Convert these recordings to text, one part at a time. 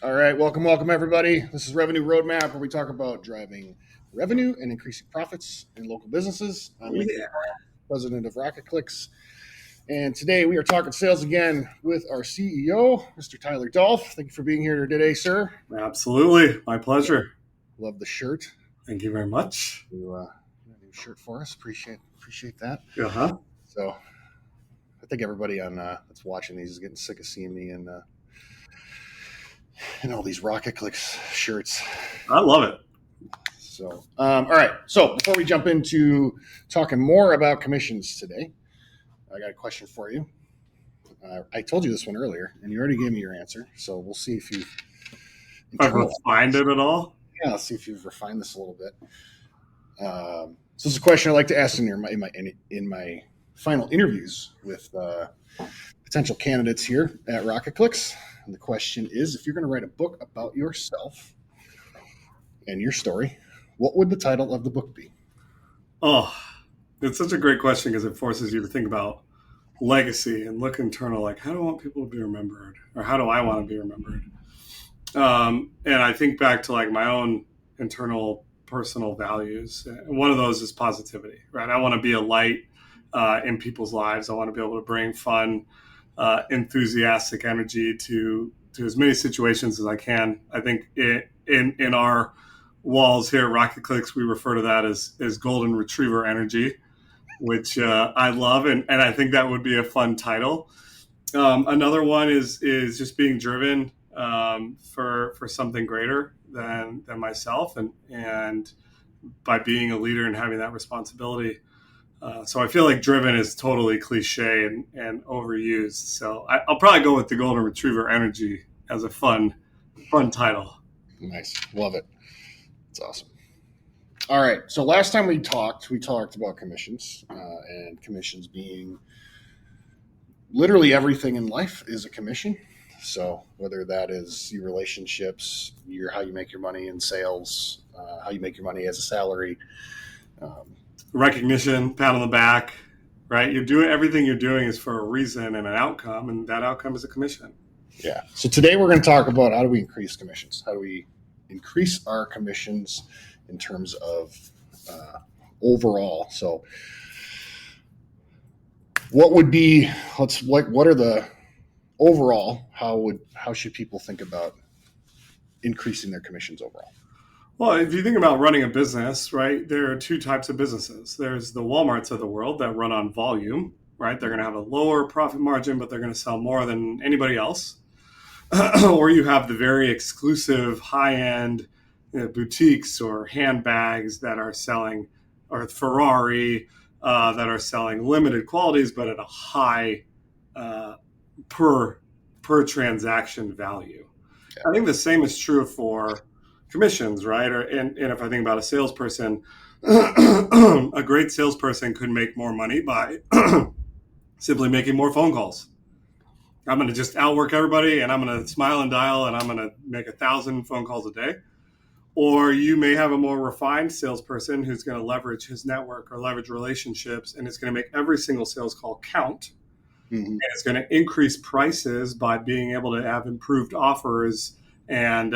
All right, welcome everybody. This is Revenue Roadmap, where we talk about driving revenue and increasing profits in local businesses. I'm Oh, Anthony, yeah. president of Rocket Clicks, and today we are talking sales again with our CEO, Mr. Tyler Dolph. Thank you for being here today, sir. Absolutely. My pleasure. Love the shirt. Thank you very much. You got a new shirt for us. Appreciate that. Uh-huh. So I think everybody on that's watching these is getting sick of seeing me in all these Rocket Clicks shirts. I love it. So, all right. So before we jump into talking more about commissions today, I got a question for you. I told you this one earlier, and you already gave me your answer. So we'll see if you I've internalize. refined it at all. Yeah, let's see if you've refined this a little bit. So this is a question I like to ask in my final interviews with potential candidates here at Rocket Clicks. And the question is, if you're going to write a book about yourself and your story, what would the title of the book be? Oh, it's such a great question because it forces you to think about legacy and look internal. Like, how do I want people to be remembered? Or how do I want to be remembered? And I think back to like my own internal personal values. And one of those is positivity, right? I want to be a light in people's lives. I want to be able to bring fun, enthusiastic energy to as many situations as I can. I think in our walls here at Rocket Clicks, we refer to that as golden retriever energy, which I love, and I think that would be a fun title. Another one is just being driven for something greater than myself, and by being a leader and having that responsibility. So I feel like driven is totally cliche and overused. So I'll probably go with the golden retriever energy as a fun title. Nice. Love it. It's awesome. All right. So last time we talked about commissions, and commissions being literally everything in life is a commission. So whether that is your relationships, how you make your money in sales, how you make your money as a salary, Recognition, pat on the back, right? You're doing everything you're doing is for a reason and an outcome, and that outcome is a commission. Yeah. So today we're going to talk about how do we increase commissions? How do we increase our commissions in terms of overall? So what would be what are the overall? How should people think about increasing their commissions overall? Well, if you think about running a business, right, there are two types of businesses. There's the Walmarts of the world that run on volume, right? They're going to have a lower profit margin, but they're going to sell more than anybody else. Or you have the very exclusive high-end boutiques or handbags that are selling, or Ferrari that are selling limited qualities, but at a high per transaction value. Yeah. I think the same is true for commissions, right? And if I think about a salesperson, a great salesperson could make more money by simply making more phone calls. I'm going to just outwork everybody, and I'm going to smile and dial, and I'm going to make 1,000 phone calls a day. Or you may have a more refined salesperson who's going to leverage his network or leverage relationships, and it's going to make every single sales call count. Mm-hmm. And it's going to increase prices by being able to have improved offers and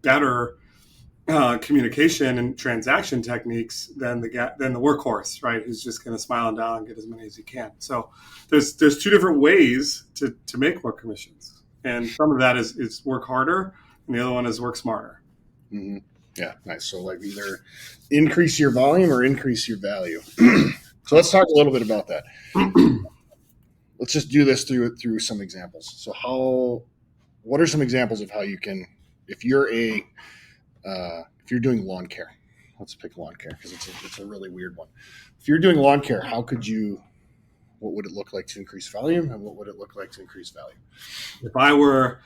better communication and transaction techniques than the workhorse, right? Who's just going to smile and dial and get as many as he can. So there's two different ways to make more commissions, and some of that is work harder, and the other one is work smarter. Mm-hmm. Yeah, nice. So like either increase your volume or increase your value. So let's talk a little bit about that. Let's just do this through some examples. So what are some examples of how you can, if you're doing lawn care, let's pick lawn care because it's a really weird one. If you're doing lawn care, what would it look like to increase volume, and what would it look like to increase value? If I were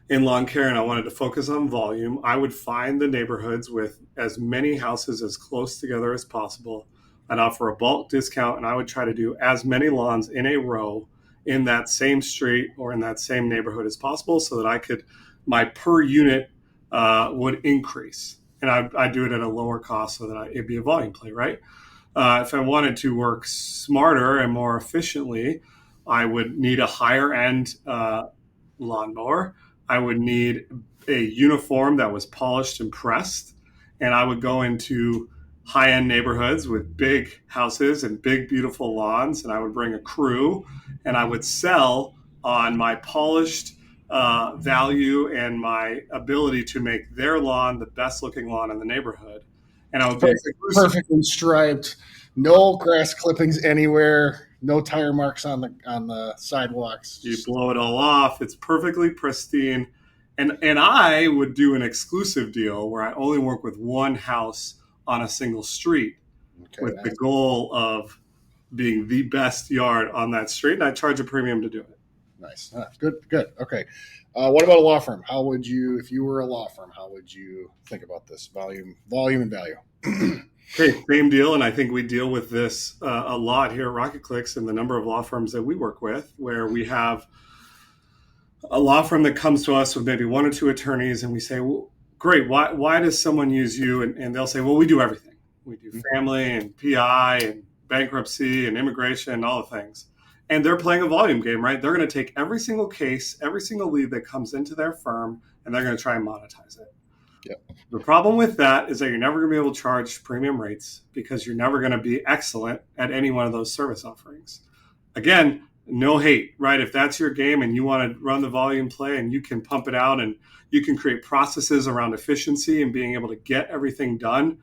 in lawn care and I wanted to focus on volume, I would find the neighborhoods with as many houses as close together as possible. I'd offer a bulk discount, and I would try to do as many lawns in a row in that same street or in that same neighborhood as possible, so that my per unit would increase, and I'd do it at a lower cost so that it'd be a volume play, right? If I wanted to work smarter and more efficiently, I would need a higher end lawnmower. I would need a uniform that was polished and pressed, and I would go into high-end neighborhoods with big houses and big beautiful lawns, and I would bring a crew, and I would sell on my polished value and my ability to make their lawn the best looking lawn in the neighborhood. And I would be exclusive. Perfectly striped, no grass clippings anywhere, no tire marks on the sidewalks. You blow it all off. It's perfectly pristine. And I would do an exclusive deal where I only work with one house on a single street, with the goal of being the best yard on that street. And I charge a premium to do it. Nice. Good. Okay. What about a law firm? How would you, if you were a law firm, how would you think about this? Volume and value. Okay, same deal. And I think we deal with this a lot here at Rocket Clicks and the number of law firms that we work with, where we have a law firm that comes to us with maybe one or two attorneys, and we say, well, great, why does someone use you? And they'll say, well, we do everything. We do family and PI and bankruptcy and immigration and all the things. And they're playing a volume game, right? They're going to take every single case, every single lead that comes into their firm, and they're going to try and monetize it. Yep. The problem with that is that you're never going to be able to charge premium rates because you're never going to be excellent at any one of those service offerings. Again, no hate, right? If that's your game and you want to run the volume play and you can pump it out and you can create processes around efficiency and being able to get everything done,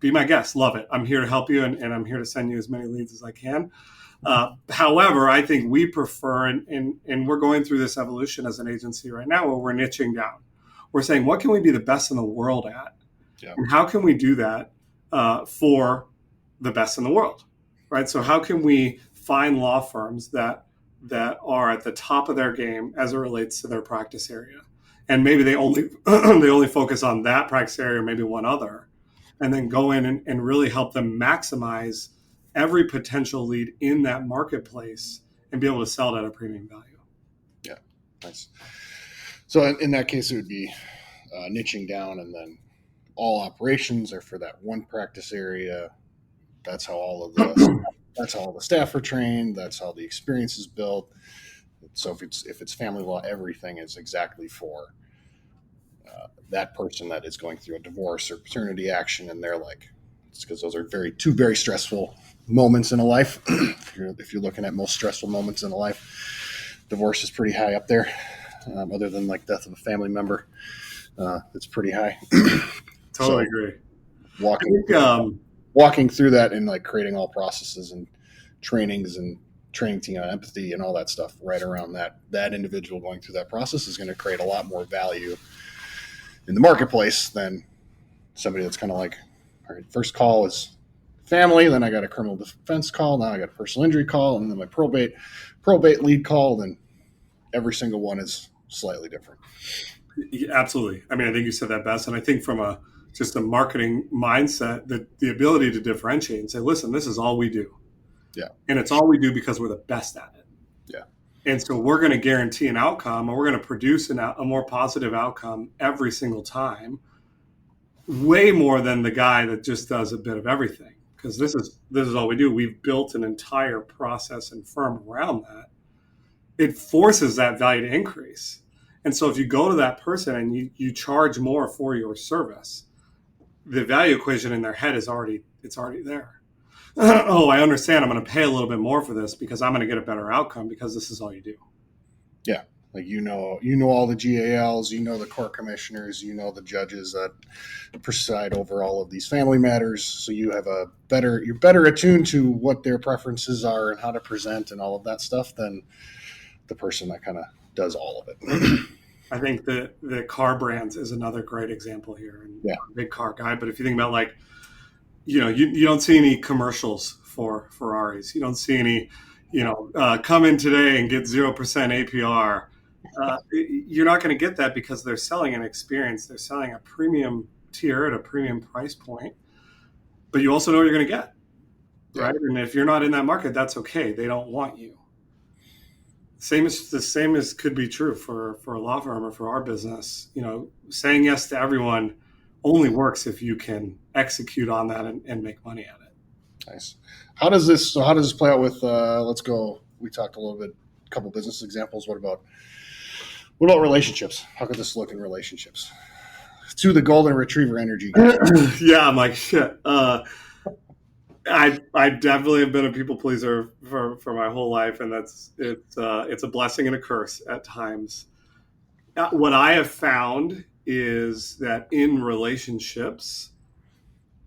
be my guest. Love it. I'm here to help you, and I'm here to send you as many leads as I can. However, I think we prefer, and we're going through this evolution as an agency right now where we're niching down. We're saying, what can we be the best in the world at? Yeah. And how can we do that for the best in the world, right? So how can we find law firms that are at the top of their game as it relates to their practice area? And maybe they only they only focus on that practice area or maybe one other, and then go in and really help them maximize every potential lead in that marketplace and be able to sell it at a premium value. Yeah, nice. So in that case, it would be niching down, and then all operations are for that one practice area. That's how all the staff are trained. That's how the experience is built. So if it's family law, everything is exactly for that person that is going through a divorce or paternity action, and they're like, it's because those are two very stressful moments in a life. If you're looking at most stressful moments in a life, divorce is pretty high up there. Other than like death of a family member, it's pretty high. Totally agree. Walking through that and like creating all processes and trainings and training team on empathy and all that stuff right around that individual going through that process is going to create a lot more value in the marketplace than somebody that's kind of like, all right, first call is family, then I got a criminal defense call, now I got a personal injury call, and then my probate lead call, then every single one is slightly different. Absolutely. I mean, I think you said that best. And I think from just a marketing mindset, that the ability to differentiate and say, listen, this is all we do. Yeah. And it's all we do because we're the best at it. Yeah. And so we're going to guarantee an outcome, or we're going to produce a more positive outcome every single time, way more than the guy that just does a bit of everything. Because this is all we do. We've built an entire process and firm around that. It forces that value to increase. And so if you go to that person and you charge more for your service, the value equation in their head it's already there. Oh, I understand. I'm going to pay a little bit more for this because I'm going to get a better outcome because this is all you do. Yeah. Like, you know all the GALs, the court commissioners, the judges that preside over all of these family matters. So you're better attuned to what their preferences are and how to present and all of that stuff than the person that kind of does all of it. I think the car brands is another great example here. And yeah. I'm a big car guy, but if you think about, like, you don't see any commercials for Ferraris. You don't see any, come in today and get 0% APR. You're not going to get that because they're selling an experience. They're selling a premium tier at a premium price point, but you also know what you're going to get, right? And if you're not in that market, that's okay. They don't want you. The same as could be true for a law firm or for our business. Saying yes to everyone only works if you can execute on that and make money at it. Nice. How does this play out with, let's go, we talked a little bit, a couple business examples. What What about relationships? How could this look in relationships? To the golden retriever energy. Yeah, I'm like shit. I definitely have been a people pleaser for my whole life, and it's a blessing and a curse at times. What I have found is that in relationships,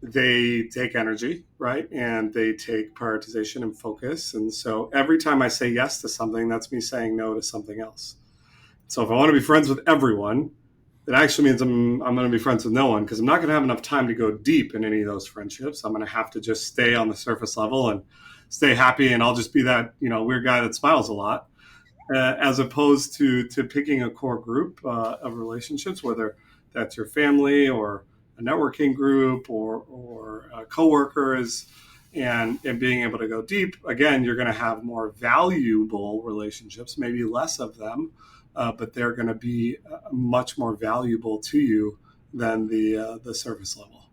they take energy, right? And they take prioritization and focus. And so every time I say yes to something, that's me saying no to something else. So if I want to be friends with everyone, it actually means I'm going to be friends with no one, because I'm not going to have enough time to go deep in any of those friendships. I'm going to have to just stay on the surface level and stay happy, and I'll just be that weird guy that smiles a lot, as opposed to picking a core group of relationships, whether that's your family or a networking group or coworkers, and being able to go deep. Again, you're going to have more valuable relationships, maybe less of them, but they're going to be much more valuable to you than the surface level.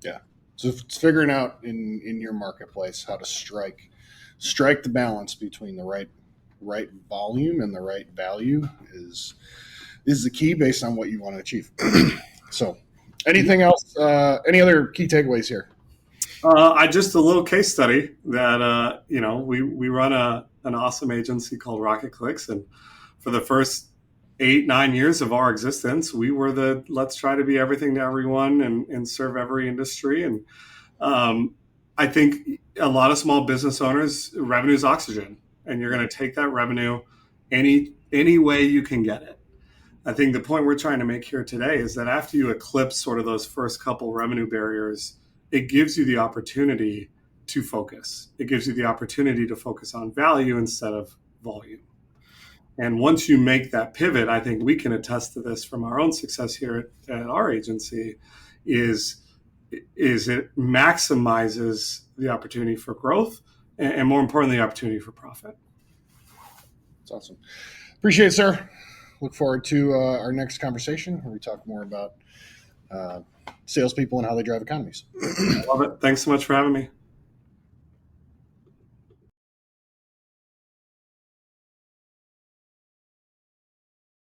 Yeah. So it's figuring out in your marketplace how to strike the balance between the right volume and the right value is the key based on what you want to achieve. So anything else? Any other key takeaways here? I just a little case study that we run an awesome agency called Rocket Clicks, and for the first 8-9 years of our existence, we were the let's try to be everything to everyone and serve every industry. And I think a lot of small business owners, revenue is oxygen, and you're going to take that revenue any way you can get it. I think the point we're trying to make here today is that after you eclipse sort of those first couple revenue barriers, it gives you the opportunity to focus. It gives you the opportunity to focus on value instead of volume. And once you make that pivot, I think we can attest to this from our own success here at our agency, is it maximizes the opportunity for growth and more importantly, the opportunity for profit. That's awesome. Appreciate it, sir. Look forward to our next conversation where we talk more about salespeople and how they drive economies. Love it. Thanks so much for having me.